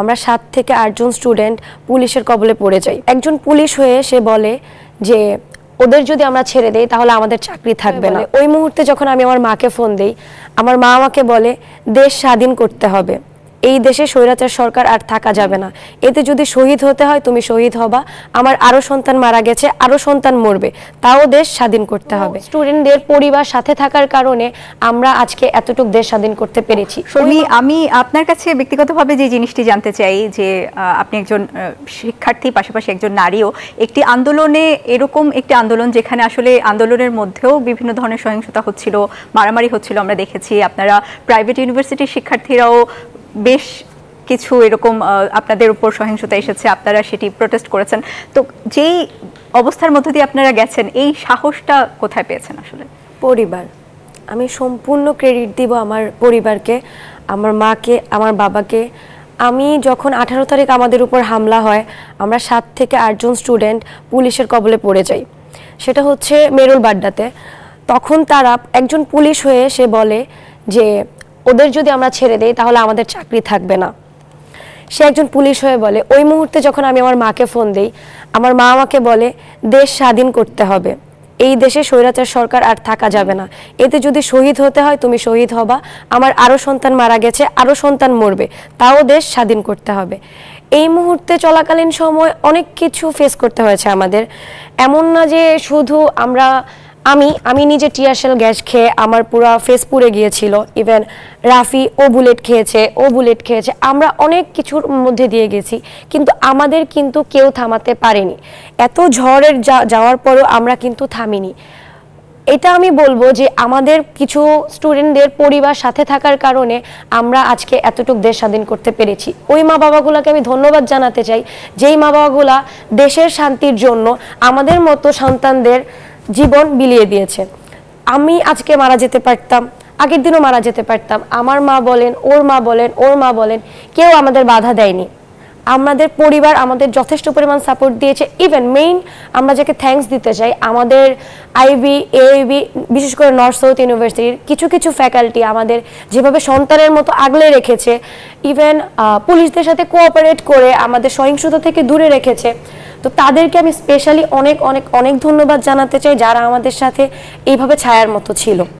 আমরা 7 থেকে 8 জন স্টুডেন্ট পুলিশের কবলে পড়ে যাই। একজন পুলিশ হয়ে সে বলে যে ওদের যদি আমরা ছেড়ে দেই তাহলে আমাদের চাকরি থাকবে না। ওই মুহূর্তে যখন আমি আমার মাকে ফোন দেই, আমার মা আমাকে বলে দেশ স্বাধীন করতে হবে, এই দেশে স্বৈরাচার সরকার আর থাকা যাবে না, এতে যদি শহীদ হতে হয় তুমি শহীদ হবা, আমার আরো সন্তান মারা গেছে, আরো সন্তান মরবে, তাও দেশ স্বাধীন করতে হবে। স্টুডেন্টদের পরিবার সাথে থাকার কারণে আমরা আজকে এতটুকু দেশ স্বাধীন করতে পেরেছি। আমি আপনার কাছে ব্যক্তিগতভাবে যে জিনিসটি জানতে চাই যে আপনি একজন শিক্ষার্থী, পাশাপাশি একজন নারীও, একটি আন্দোলনে, এরকম একটি আন্দোলন যেখানে আসলে আন্দোলনের মধ্যেও বিভিন্ন ধরনের সহিংসতা হচ্ছিল, মারামারি হচ্ছিল, আমরা দেখেছি। আপনারা প্রাইভেট ইউনিভার্সিটির শিক্ষার্থীরাও বেশ কিছু এরকম আপনাদের উপর সহিংসতা এসেছে, আপনারা সেটি প্রোটেস্ট করেছেন। তো যেই অবস্থার মধ্য দিয়ে আপনারা গেছেন, এই সাহসটা কোথায় পেয়েছেন আসলে? পরিবার, আমি সম্পূর্ণ ক্রেডিট দিব আমার পরিবারকে, আমার মাকে, আমার বাবাকে। আমি যখন 18 তারিখ আমাদের উপর হামলা হয়, আমরা 7 থেকে 8 জন স্টুডেন্ট পুলিশের কবলে পড়ে যাই, সেটা হচ্ছে মেরুল বাড্ডাতে। তখন তারা, একজন পুলিশ হয়ে সে বলে যে ওদের যদি আমরা ছেড়ে দেই তাহলে আমাদের চাকরি থাকবে না। সে একজন পুলিশ হয়ে বলে। ওই মুহূর্তে যখন আমি আমার মাকে ফোন দেই, আমার মা আমাকে বলে দেশ স্বাধীন করতে হবে, এই দেশে স্বৈরাচার সরকার আর থাকা যাবে না, এতে যদি শহীদ হতে হয় তুমি শহীদ হবা, আমার আরো সন্তান মারা গেছে, আরো সন্তান মরবে, তাও দেশ স্বাধীন করতে হবে। এই মুহূর্তে চলাকালীন সময় অনেক কিছু ফেস করতে হয়েছে আমাদের। এমন না যে শুধু আমি নিজে টিয়ারশেল গ্যাস খেয়ে আমার পুরো ফেস পুড়ে গিয়েছিল, ইভেন রাফি ও বুলেট খেয়েছে, আমরা অনেক কিছুর মধ্যে দিয়ে গেছি, কিন্তু আমাদের কিন্তু কেউ থামাতে পারেনি। এত ঝড়ের যাওয়ার পরও আমরা কিন্তু থামিনি। এটা আমি বলবো যে আমাদের কিছু স্টুডেন্টদের পরিবার সাথে থাকার কারণে আমরা আজকে এতটুকু দেশ স্বাধীন করতে পেরেছি। ওই মা বাবাগুলোকে আমি ধন্যবাদ জানাতে চাই, যেই মা বাবাগুলা দেশের শান্তির জন্য আমাদের মতো সন্তানদের জীবন বিলিয়ে দিয়েছে। আমি আজকে মারা যেতে পারতাম, আগের দিনও মারা যেতে পারতাম, আমার মা বলেন, ওর মা বলেন, কেউ আমাদের বাধা দেয়নি। আমাদের পরিবার আমাদের যথেষ্ট পরিমাণ সাপোর্ট দিয়েছে। ইভেন মেইন আমরা যাকে থ্যাঙ্কস দিতে চাই, আমাদের আইবি, এআইবি, বিশেষ করে নর্থ সাউথ ইউনিভার্সিটির কিছু ফ্যাকাল্টি আমাদের যেভাবে সন্তানের মতো আগলে রেখেছে, ইভেন পুলিশদের সাথে কোঅপারেট করে আমাদের সহিংসতা থেকে দূরে রেখেছে। তো তাদেরকে আমি স্পেশালি অনেক অনেক অনেক ধন্যবাদ জানাতে চাই, যারা আমাদের সাথে এইভাবে ছায়ার মতো ছিল।